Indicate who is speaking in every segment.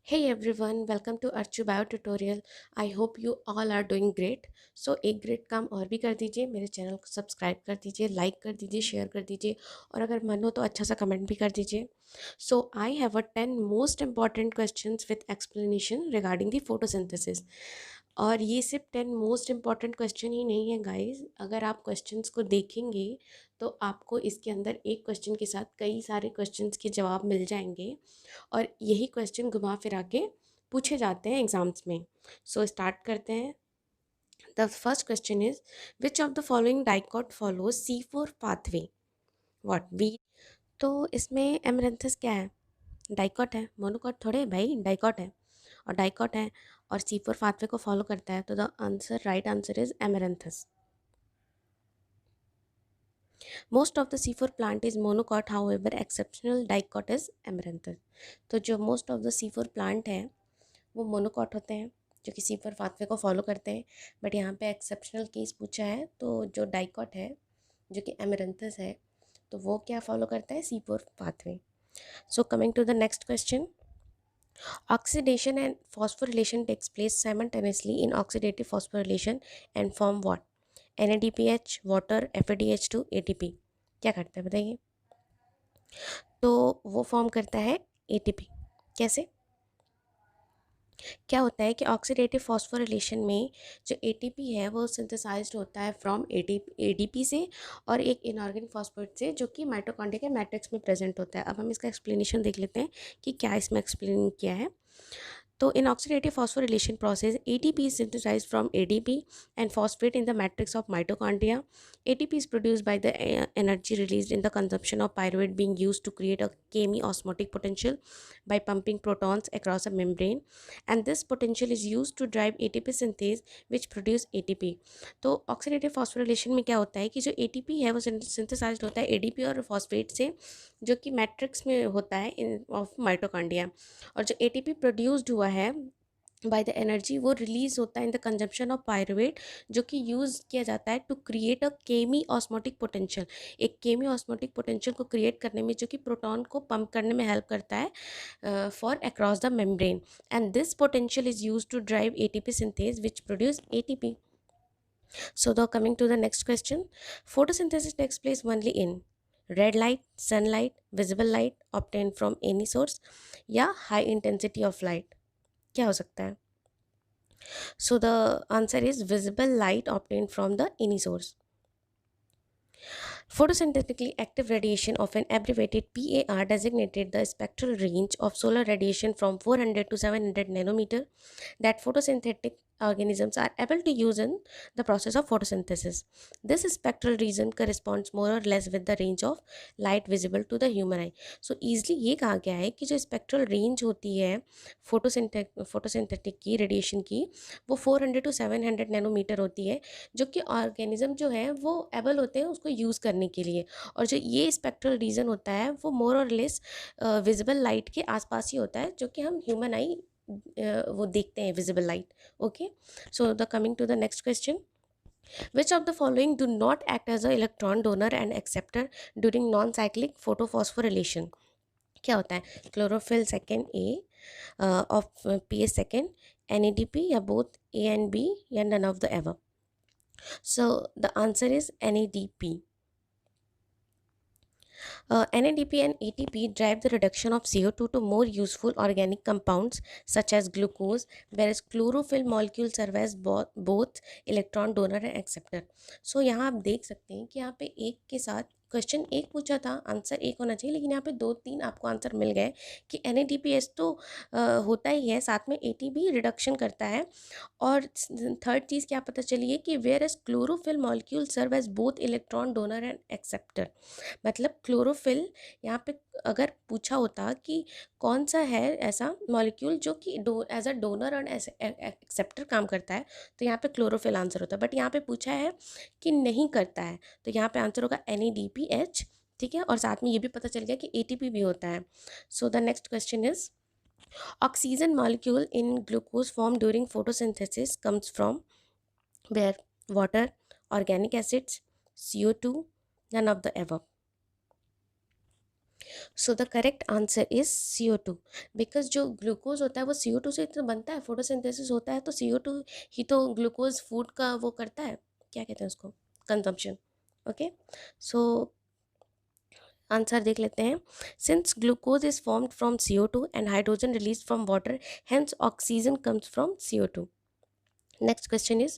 Speaker 1: Hey everyone, welcome to Archu Bio Tutorial. I hope you all are doing great. So एक great काम और भी कर दीजिए, मेरे चैनल को सब्सक्राइब कर दीजिए, लाइक कर दीजिए, शेयर कर दीजिए और अगर मन हो तो अच्छा सा कमेंट भी कर दीजिए. So I have a 10 most important questions with explanation regarding the photosynthesis. और ये सिर्फ 10 मोस्ट इम्पॉर्टेंट क्वेश्चन ही नहीं है गाइस. अगर आप क्वेश्चंस को देखेंगे तो आपको इसके अंदर एक क्वेश्चन के साथ कई सारे क्वेश्चंस के जवाब मिल जाएंगे और यही क्वेश्चन घुमा फिरा के पूछे जाते हैं एग्जाम्स में. सो स्टार्ट करते हैं. The first question is which of the following dicot follow C4 pathway. What we. तो इसमें एमरेंथस क्या है? डाइकॉट है, मोनोकॉट थोड़े है भाई, डाइकॉट है. और डाइकॉट है और C4 पाथवे को फॉलो करता है, तो the answer right answer is amaranthus. Most of the C4 plant is monocot, however exceptional dicot is amaranthus. तो जो most of the C4 plant है वो मोनोकॉट होते हैं जो कि C4 पाथवे को फॉलो करते हैं. बट यहाँ पे एक्सेप्शनल केस पूछा है, तो जो डाइकॉट है जो कि एमरंथस है तो वो क्या फॉलो करता है? C4 pathway. So coming to the next question. Oxidation and phosphorylation takes place simultaneously in oxidative phosphorylation and form what? NADPH, water, FADH2, ATP. क्या करता है बताइए? तो वो फॉर्म करता है ATP. कैसे? क्या होता है कि ऑक्सीडेटिव फॉस्फोरिलेशन में जो एटीपी है वो सिंथेसाइज्ड होता है फ्रॉम एडीपी से और एक इनऑर्गेनिक फॉस्फेट से जो कि माइटोकॉन्ड्रिया के मैट्रिक्स में प्रेजेंट होता है. अब हम इसका एक्सप्लेनेशन देख लेते हैं कि क्या इसमें एक्सप्लेन किया है. तो in oxidative phosphorylation process, ATP is synthesized from ADP and phosphate in the matrix of mitochondria. ATP is produced by the energy released in the consumption of pyruvate being used to create a chemiosmotic potential by pumping protons across a membrane, and this potential is used to drive ATP synthase which produce ATP. तो oxidative phosphorylation में क्या होता है कि जो ATP है वो synthesized होता है ADP और फॉस्फेट से जो कि मैट्रिक्स में होता है इन ऑफ माइटोकॉन्ड्रिया. और जो एटीपी प्रोड्यूस्ड हुआ है बाय द एनर्जी वो रिलीज होता है in the consumption of pyruvate जो कि यूज़ किया जाता है टू क्रिएट अ केमी ऑस्मोटिक पोटेंशियल. एक केमी ऑस्मोटिक पोटेंशियल को क्रिएट करने में जो कि प्रोटॉन को पंप करने में हेल्प करता है for across the membrane, and this potential is use to drive ATP synthase which produce ATP. So the coming to the next question, photosynthesis takes place only in red light, sunlight, visible light obtained from any source या high intensity of light. क्या हो सकता है? So the answer is visible light obtained from the any source. Photosynthetically active radiation, often abbreviated PAR, designated the spectral range of solar radiation from 400 to 700 nanometer that photosynthetic organisms are able to use in the process of photosynthesis. This spectral region corresponds more or less with the range of light visible to the human eye. So easily ये कहा गया है कि जो spectral range होती है photosynthetic की radiation की वो 400 to 700 नैनोमीटर होती है जो कि ऑर्गेनिज्म जो है वो एबल होते हैं उसको यूज़ करने के लिए. और जो ये स्पेक्ट्रल रीजन होता है वो मोर और लेस विजिबल लाइट के आसपास ही होता है जो कि हम ह्यूमन आई वो देखते हैं visible light. Okay, so the coming to the next question. Which of the following do not act as a electron donor and acceptor during non-cyclic photophosphorylation? क्या होता है? Chlorophyll second A of P S second, NADP या both A and B या none of the above. So the answer is NADP. NADP and ATP drive the reduction of CO2 to more useful organic compounds such as glucose, whereas chlorophyll molecules serve as both electron donor and acceptor. So यहाँ आप देख सकते हैं कि यहाँ पे एक के साथ क्वेश्चन एक पूछा था, आंसर एक होना चाहिए, लेकिन यहाँ पे दो तीन आपको आंसर मिल गए कि NADPS तो होता ही है, साथ में ATP रिडक्शन करता है. और थर्ड चीज़ क्या पता चली है कि where as chlorophyll molecule serve as both electron donor and acceptor. मतलब क्लोरोफिल यहाँ पे अगर पूछा होता कि कौन सा है ऐसा मॉलिक्यूल जो कि एज अ डोनर और एक्सेप्टर काम करता है, तो यहाँ पे क्लोरोफिल आंसर होता है. बट यहाँ पे पूछा है कि नहीं करता है, तो यहाँ पे आंसर होगा NADPH. ठीक है, और साथ में ये भी पता चल गया कि ATP भी होता है. So the next question is oxygen molecule in glucose formed during photosynthesis comes from where? Water, organic acids, CO2, none of the above. So the correct answer is CO2, because जो glucose होता है वो CO2 से तो बनता है, photosynthesis होता है तो CO2 ही तो ग्लूकोज फूड का वो करता है, क्या कहते हैं उसको, कंजम्पशन। ओके, सो आंसर देख लेते हैं। Since glucose is formed from CO2 and hydrogen release from water, hence oxygen comes from CO2। Next question is,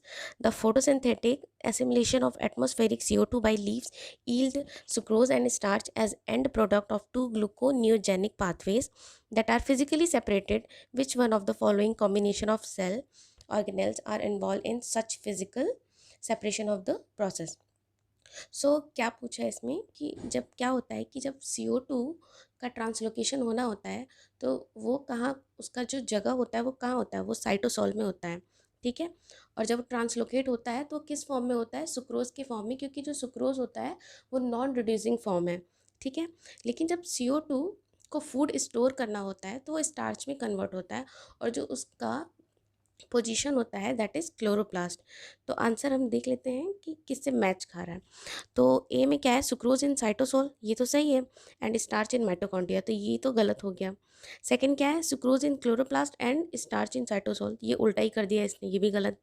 Speaker 1: the photosynthetic assimilation of atmospheric CO2 by leaves yield sucrose and starch as end product of two gluconeogenic pathways that are physically separated. Which one of the following combination of cell organelles are involved in such physical separation of the process? क्या पूछा है इसमें कि जब क्या होता है कि जब CO2 का ट्रांसलोकेशन होना होता है तो वो कहाँ, उसका जो जगह होता है वो कहाँ होता है, वो साइटोसॉल में होता है। ठीक है, और जब ट्रांसलोकेट होता है तो किस फॉर्म में होता है, सुक्रोज के फॉर्म में, क्योंकि जो सुक्रोज होता है वो नॉन रिड्यूसिंग फॉर्म है। ठीक है, लेकिन जब CO2 को फूड स्टोर करना होता है तो वो स्टार्च में कन्वर्ट होता है, और जो उसका पोजीशन होता है दैट इज़ क्लोरोप्लास्ट। तो आंसर हम देख लेते हैं कि किससे मैच खा रहा है। तो ए में क्या है, सुक्रोज इन साइटोसोल, ये तो सही है, एंड स्टार्च इन माइटोकॉन्ड्रिया, तो ये तो गलत हो गया। सेकंड क्या है, sucrose in chloroplast and starch in cytosol, ये उल्टा ही कर दिया इसने, ये भी गलत।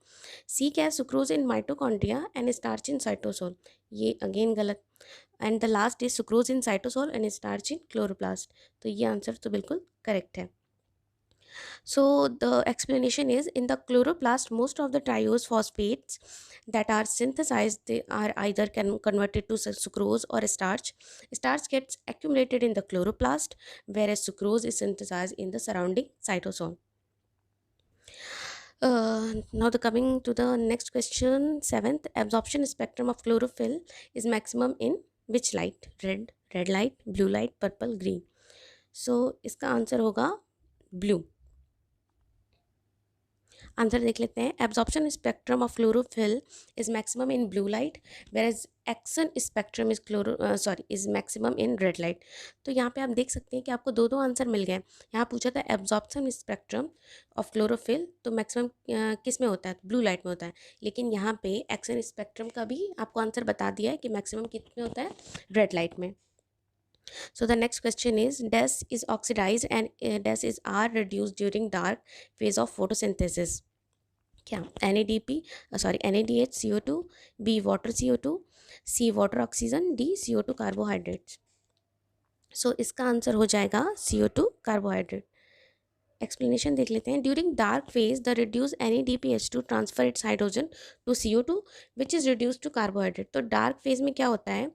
Speaker 1: सी क्या है, sucrose in mitochondria and starch in cytosol, ये अगेन गलत। And the last is sucrose in cytosol and starch in chloroplast, तो ये आंसर तो बिल्कुल करेक्ट है। So the explanation is, in the chloroplast, most of the triose phosphates that are synthesized, they are either converted to sucrose or starch. Starch gets accumulated in the chloroplast, whereas sucrose is synthesized in the surrounding cytosol. Now the coming to the next question, seventh, absorption spectrum of chlorophyll is maximum in which light? Red light, blue light, purple, green. So इसका answer होगा blue. Answer देख लेते हैं। Absorption spectrum of chlorophyll is maximum in blue light, whereas action spectrum is maximum in red light. तो यहाँ पे आप देख सकते हैं कि आपको दो आंसर मिल गए। यहाँ पूछा था एब्जॉर्प्शन स्पेक्ट्रम ऑफ क्लोरोफिल, तो मैक्सिमम किस में होता है, ब्लू लाइट में होता है, लेकिन यहाँ पे एक्शन स्पेक्ट्रम का भी आपको आंसर बता दिया है कि मैक्सिमम किस में होता है, रेड लाइट में। So the next question is, dash is oxidized and dash is are reduced during dark phase of photosynthesis. क्या, NADH CO2, B water CO2, C water oxygen, D CO2 carbohydrates. So इसका answer हो जाएगा CO2 carbohydrate. Explanation देख लेते हैं। During dark phase the reduce NADPH2 transfer its hydrogen to CO2 which is reduce to carbohydrate. तो dark phase में क्या होता है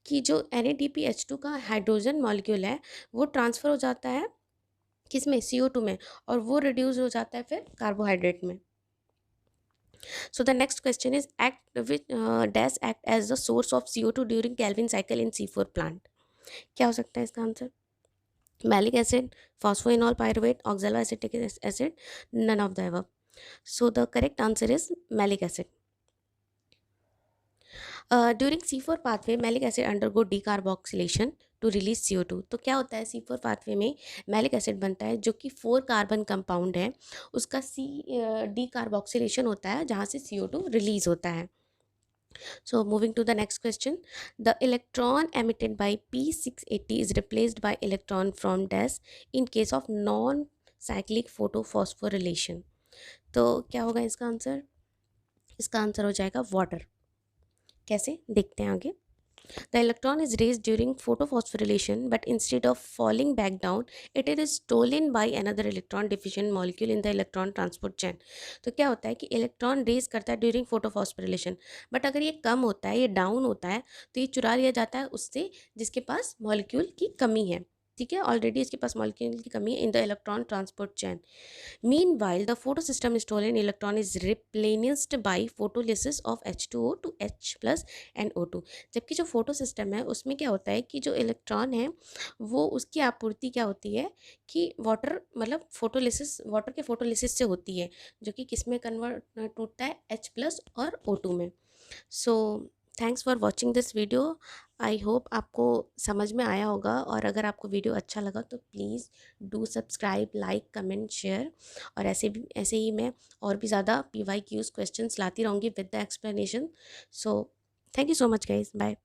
Speaker 1: कि जो NADPH2 का हाइड्रोजन मॉलिक्यूल है वो ट्रांसफ़र हो जाता है किस में, CO2 में, और वो रिड्यूस हो जाता है फिर कार्बोहाइड्रेट में। So the next question is, does act as the source of CO2 during Calvin cycle in C4 plant? क्या हो सकता है इसका answer? Malic acid, phosphoenol pyruvate, oxaloacetic acid, none of the above. So the correct answer is malic acid. During C4 pathway, malic acid undergo decarboxylation to release CO2. तो क्या होता है, C4 pathway में मैलिक एसिड बनता है जो कि 4 carbon compound है, उसका decarboxylation होता है जहाँ से CO2 रिलीज होता है। So moving to the next question, the electron emitted by P680 is replaced by electron from dash in case of non-cyclic photophosphorylation. तो क्या होगा इसका आंसर? इसका आंसर हो जाएगा वाटर। कैसे, देखते हैं आगे। The electron is raised during photophosphorylation, but instead of falling back down, it is stolen by another electron deficient molecule in the electron transport chain. तो क्या होता है कि इलेक्ट्रॉन रेज करता है ड्यूरिंग फोटोफॉस्फोरिलेशन, बट अगर ये कम होता है, ये डाउन होता है, तो ये चुरा लिया जाता है उससे जिसके पास मॉलिक्यूल की कमी है। ठीक है, ऑलरेडी इसके पास मॉलिक्यूल की कमी है in the electron transport chain. Meanwhile, the photosystem stolen electron is replenished by photolysis of H2O to H plus and O2। जबकि जो फोटो सिस्टम है उसमें क्या होता है कि जो इलेक्ट्रॉन है वो उसकी आपूर्ति क्या होती है कि वाटर, मतलब फोटोलिसिस, वाटर के फोटोलिसिस से होती है, जो कि किस में कन्वर्ट टूटता है, H प्लस और O2 में। So thanks for watching this video. I hope आपको समझ में आया होगा, और अगर आपको वीडियो अच्छा लगा तो please do subscribe, like, comment, share. और ऐसे ही मैं और भी ज़्यादा PYQs क्वेश्चंस लाती रहूँगी with the explanation. So thank you so much guys, bye.